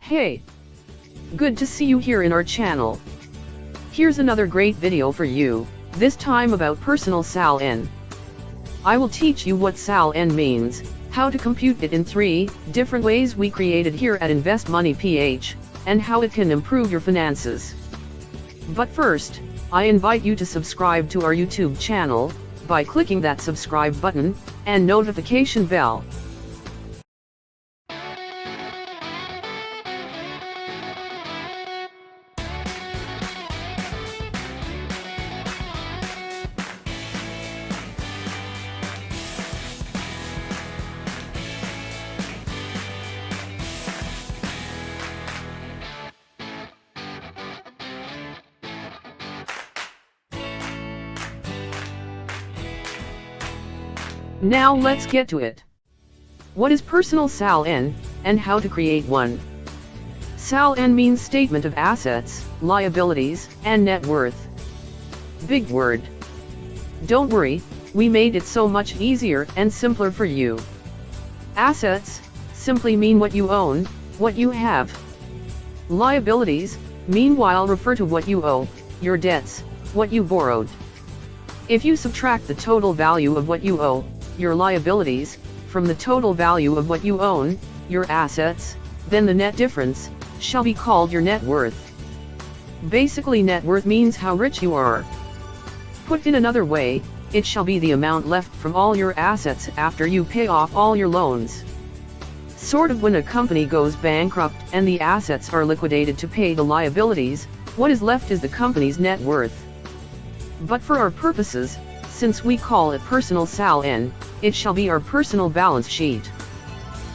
Hey! Good to see you here in our channel. Here's another great video for you, this time about personal SALN. I will teach you what SALN means, how to compute it in 3 different ways we created here at Invest Money PH, and how it can improve your finances. But first, I invite you to subscribe to our YouTube channel, by clicking that subscribe button, and notification bell. Now let's get to it. What is personal SALN, and how to create one? SALN means statement of assets, liabilities, and net worth. Big word. Don't worry, we made it so much easier and simpler for you. Assets simply mean what you own, what you have. Liabilities, meanwhile, refer to what you owe, your debts, what you borrowed. If you subtract the total value of what you owe, your liabilities, from the total value of what you own, your assets, then the net difference shall be called your net worth. Basically, net worth means how rich you are. Put in another way, it shall be the amount left from all your assets after you pay off all your loans. Sort of when a company goes bankrupt and the assets are liquidated to pay the liabilities, what is left is the company's net worth. But for our purposes, since we call it personal SALN, it shall be our personal balance sheet.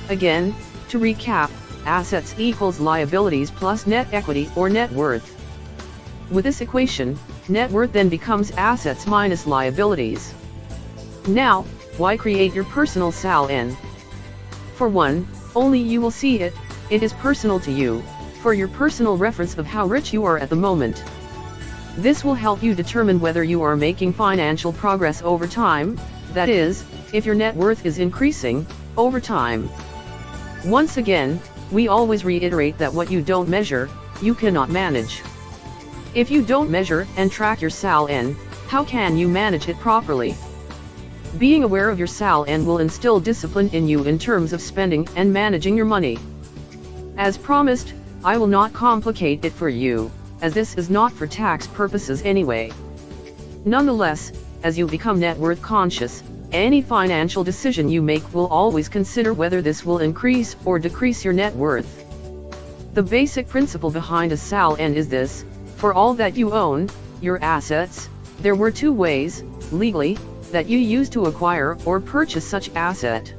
Again, to recap, assets equals liabilities plus net equity or net worth. With this equation, net worth then becomes assets minus liabilities. Now, why create your personal SALN? For one, only you will see it, it is personal to you, for your personal reference of how rich you are at the moment. This will help you determine whether you are making financial progress over time, that is, if your net worth is increasing over time. Once again, we always reiterate that what you don't measure, you cannot manage. If you don't measure and track your SALN, how can you manage it properly? Being aware of your SALN will instill discipline in you in terms of spending and managing your money. As promised, I will not complicate it for you, as this is not for tax purposes anyway. Nonetheless, as you become net worth conscious, any financial decision you make will always consider whether this will increase or decrease your net worth. The basic principle behind a SALN is this: for all that you own, your assets, there were 2 ways, legally, that you use to acquire or purchase such asset.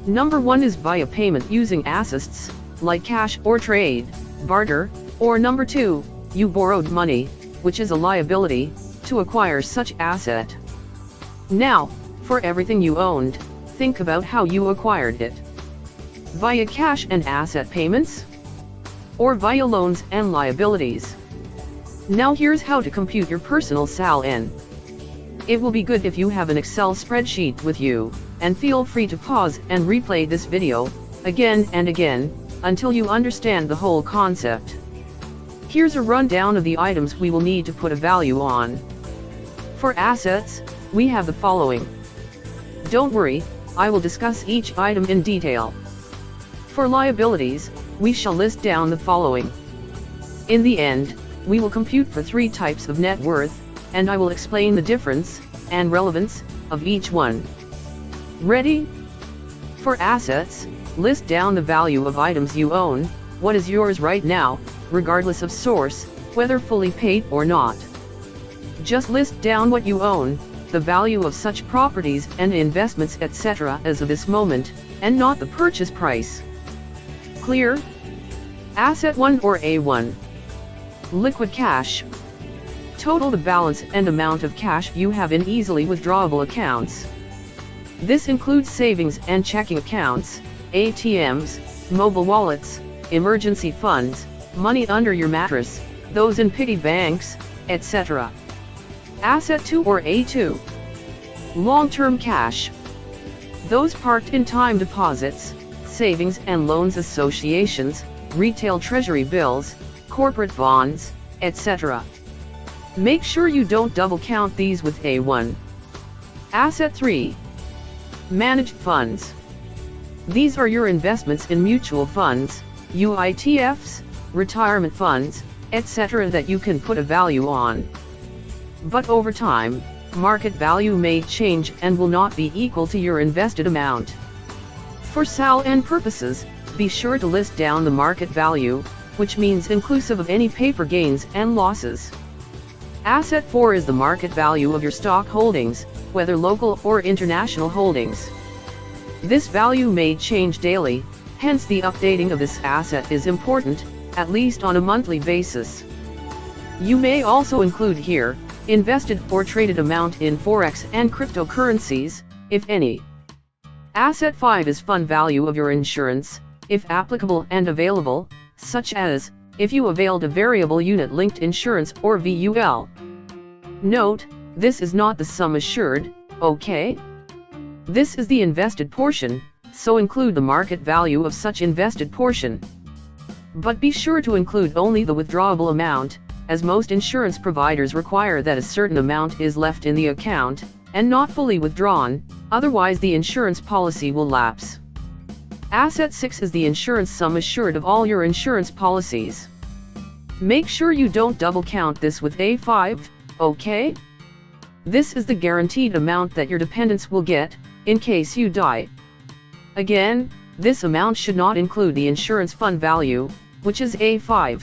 Number 1 is via payment using assets, like cash or trade, barter, or number 2, you borrowed money, which is a liability, to acquire such asset. Now, for everything you owned, think about how you acquired it. Via cash and asset payments? Or via loans and liabilities? Now here's how to compute your personal SALN. It will be good if you have an Excel spreadsheet with you, and feel free to pause and replay this video, again and again, until you understand the whole concept. Here's a rundown of the items we will need to put a value on. For assets, we have the following. Don't worry, I will discuss each item in detail. For liabilities, we shall list down the following. In the end, we will compute for 3 types of net worth, and I will explain the difference and relevance of each one. Ready? For assets, list down the value of items you own, what is yours right now, regardless of source, whether fully paid or not. Just list down what you own, the value of such properties and investments etc. as of this moment, and not the purchase price. Clear? Asset 1 or A1. Liquid cash. Total the balance and amount of cash you have in easily withdrawable accounts. This includes savings and checking accounts, ATMs, mobile wallets, emergency funds, money under your mattress, those in piggy banks, etc. Asset 2 or A2. Long-term cash. Those parked in time deposits, savings and loans associations, retail treasury bills, corporate bonds, etc. Make sure you don't double count these with A1. Asset 3. Managed funds. These are your investments in mutual funds, UITFs, retirement funds, etc. that you can put a value on. But over time, market value may change and will not be equal to your invested amount. For SALN purposes, be sure to list down the market value, which means inclusive of any paper gains and losses. Asset 4 is the market value of your stock holdings, whether local or international holdings. This value may change daily, hence the updating of this asset is important, at least on a monthly basis. You may also include here, invested or traded amount in forex and cryptocurrencies, if any. Asset 5 is fund value of your insurance, if applicable and available, such as, if you availed a variable unit-linked insurance or VUL. Note, this is not the sum assured, okay? This is the invested portion, so include the market value of such invested portion. But be sure to include only the withdrawable amount, as most insurance providers require that a certain amount is left in the account, and not fully withdrawn, otherwise the insurance policy will lapse. Asset 6 is the insurance sum assured of all your insurance policies. Make sure you don't double count this with A5, okay? This is the guaranteed amount that your dependents will get, in case you die. Again, this amount should not include the insurance fund value, which is A5.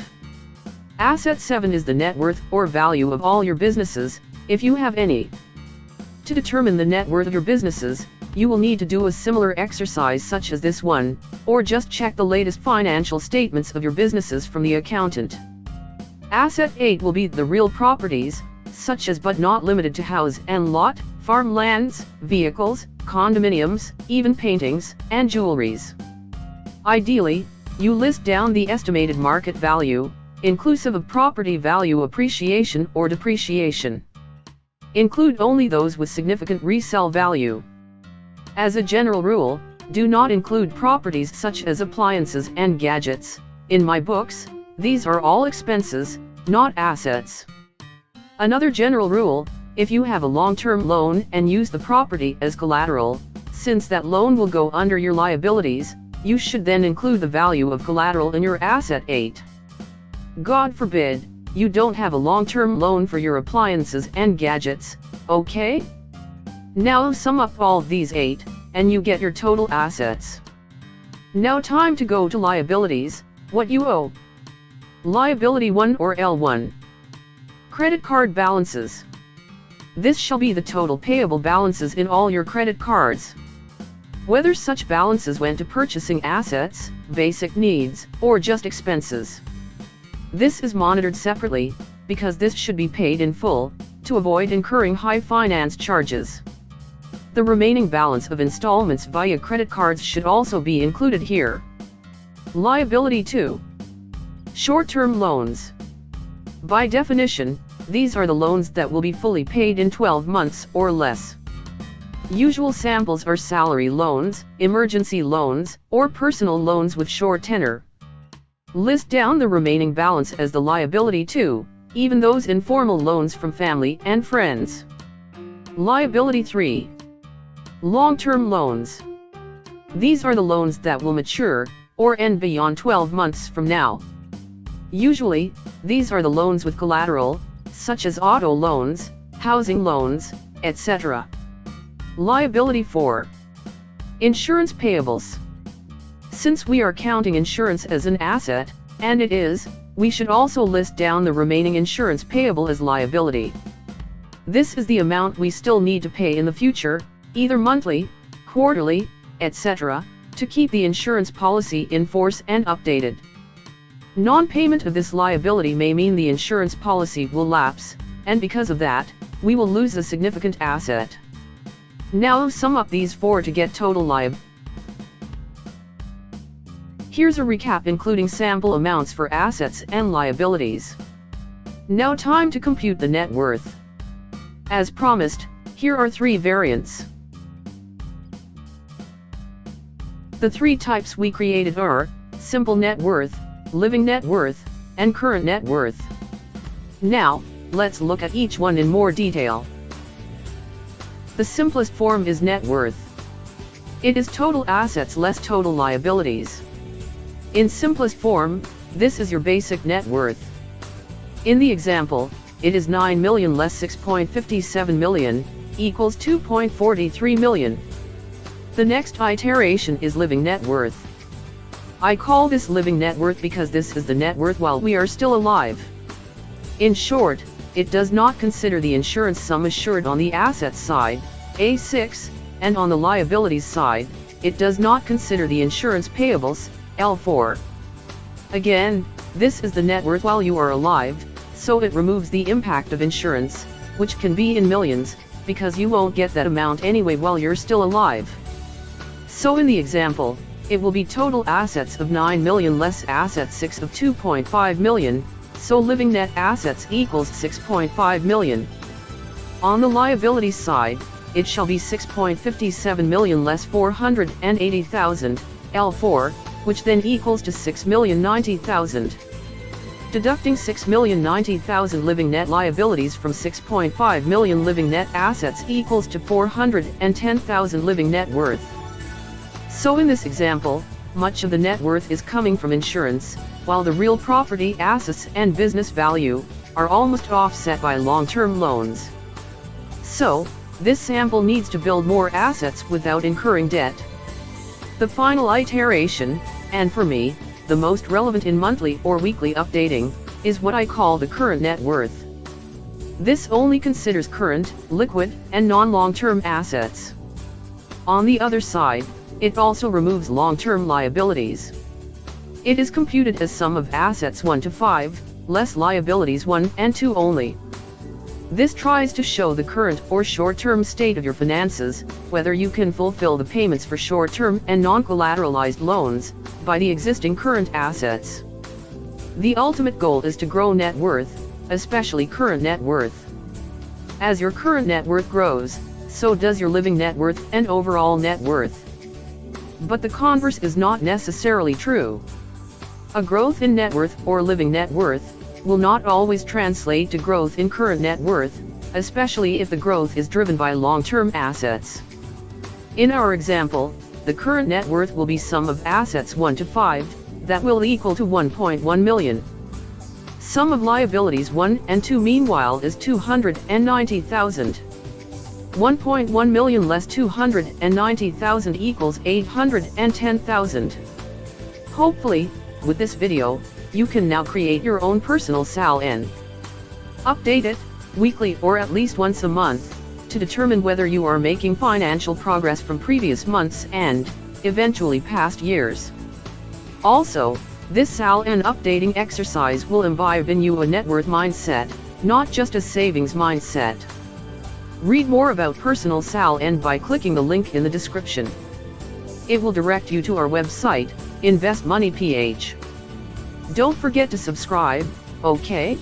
Asset 7 is the net worth or value of all your businesses, if you have any. To determine the net worth of your businesses, you will need to do a similar exercise such as this one, or just check the latest financial statements of your businesses from the accountant. Asset 8 will be the real properties, such as but not limited to house and lot, farmlands, vehicles, condominiums, even paintings, and jewelries. Ideally, you list down the estimated market value, inclusive of property value appreciation or depreciation. Include only those with significant resale value. As a general rule, do not include properties such as appliances and gadgets. In my books, these are all expenses, not assets. Another general rule, if you have a long-term loan and use the property as collateral, since that loan will go under your liabilities, you should then include the value of collateral in your asset 8. God forbid, you don't have a long-term loan for your appliances and gadgets, okay? Now sum up all these 8, and you get your total assets. Now time to go to liabilities, what you owe. Liability 1 or L1. Credit card balances. This shall be the total payable balances in all your credit cards. Whether such balances went to purchasing assets, basic needs, or just expenses. This is monitored separately, because this should be paid in full, to avoid incurring high finance charges. The remaining balance of installments via credit cards should also be included here. Liability 2. Short-term loans. By definition, these are the loans that will be fully paid in 12 months or less. Usual samples are salary loans, emergency loans, or personal loans with short tenor. List down the remaining balance as the liability 2, even those informal loans from family and friends. Liability 3. Long-term loans. These are the loans that will mature, or end beyond 12 months from now. Usually, these are the loans with collateral, such as auto loans, housing loans, etc. Liability 4. Insurance payables. Since we are counting insurance as an asset, and it is, we should also list down the remaining insurance payable as liability. This is the amount we still need to pay in the future, either monthly, quarterly, etc., to keep the insurance policy in force and updated. Non-payment of this liability may mean the insurance policy will lapse, and because of that, we will lose a significant asset. Now sum up these 4 to get total liability. Here's a recap including sample amounts for assets and liabilities. Now time to compute the net worth. As promised, here are 3 variants. The 3 types we created are, simple net worth, living net worth, and current net worth. Now, let's look at each one in more detail. The simplest form is net worth. It is total assets less total liabilities. In simplest form, this is your basic net worth. In the example, it is 9 million less 6.57 million, equals 2.43 million. The next iteration is living net worth. I call this living net worth because this is the net worth while we are still alive. In short, it does not consider the insurance sum assured on the assets side, A6, and on the liabilities side, it does not consider the insurance payables, L4. Again, this is the net worth while you are alive, so it removes the impact of insurance, which can be in millions, because you won't get that amount anyway while you're still alive. So in the example, it will be total assets of 9 million less assets 6 of 2.5 million, so living net assets equals 6.5 million. On the liabilities side, it shall be 6.57 million less 480,000, L4, which then equals to 6,090,000. Deducting 6,090,000 living net liabilities from 6.5 million living net assets equals to 410,000 living net worth. So in this example, much of the net worth is coming from insurance, while the real property assets and business value are almost offset by long-term loans. So, this sample needs to build more assets without incurring debt. The final iteration, and for me, the most relevant in monthly or weekly updating, is what I call the current net worth. This only considers current, liquid, and non-long-term assets. On the other side, it also removes long-term liabilities. It is computed as sum of assets 1 to 5, less liabilities 1 and 2 only. This tries to show the current or short-term state of your finances, whether you can fulfill the payments for short-term and non-collateralized loans, by the existing current assets. The ultimate goal is to grow net worth, especially current net worth. As your current net worth grows, so does your living net worth and overall net worth. But the converse is not necessarily true. A growth in net worth or living net worth will not always translate to growth in current net worth, especially if the growth is driven by long-term assets. In our example, the current net worth will be sum of assets 1 to 5, that will equal to 1.1 million. Sum of liabilities 1 and 2 meanwhile is 290,000. 1.1 million less 290,000 equals 810,000. Hopefully, with this video, you can now create your own personal SALN. Update it, weekly or at least once a month, to determine whether you are making financial progress from previous months and, eventually past years. Also, this SALN updating exercise will imbibe in you a net worth mindset, not just a savings mindset. Read more about Personal SALN by clicking the link in the description. It will direct you to our website, Invest Money PH. Don't forget to subscribe, okay?